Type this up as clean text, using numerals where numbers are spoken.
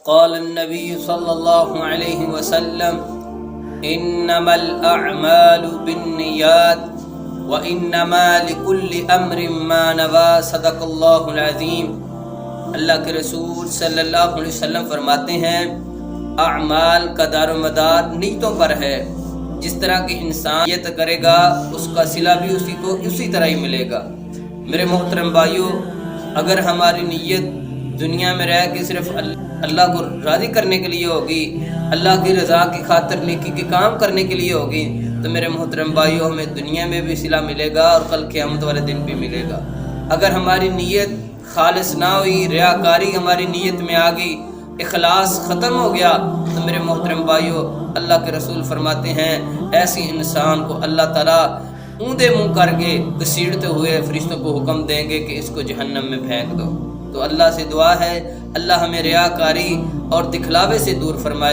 قال النبی صلی اللہ علیہ وسلم انما الاعمال بالنیات وانما لکل امر ما نوى صدق اللہ العظیم۔ اللہ کے رسول صلی اللہ علیہ وسلم فرماتے ہیں اعمال کا دار و مدار نیتوں پر ہے۔ جس طرح کہ انسان نیت کرے گا اس کا صلہ بھی اسی طرح ہی ملے گا۔ میرے محترم بھائیو، اگر ہماری نیت دنیا میں رہ کے صرف اللہ کو راضی کرنے کے لیے ہوگی، اللہ کی رضا کی خاطر نیکی کے کام کرنے کے لیے ہوگی، تو میرے محترم بھائیو ہمیں دنیا میں بھی صلہ ملے گا اور کل قیامت والے دن بھی ملے گا۔ اگر ہماری نیت خالص نہ ہوئی، ریاکاری ہماری نیت میں آ گئی، اخلاص ختم ہو گیا، تو میرے محترم بھائیو اللہ کے رسول فرماتے ہیں ایسی انسان کو اللہ تعالیٰ اوندا منہ کر کے گھسیٹتے ہوئے فرشتوں کو حکم دیں گے کہ اس کو جہنم میں پھینک دو۔ تو اللہ سے دعا ہے اللہ ہمیں ریاکاری اور دکھلاوے سے دور فرمائے۔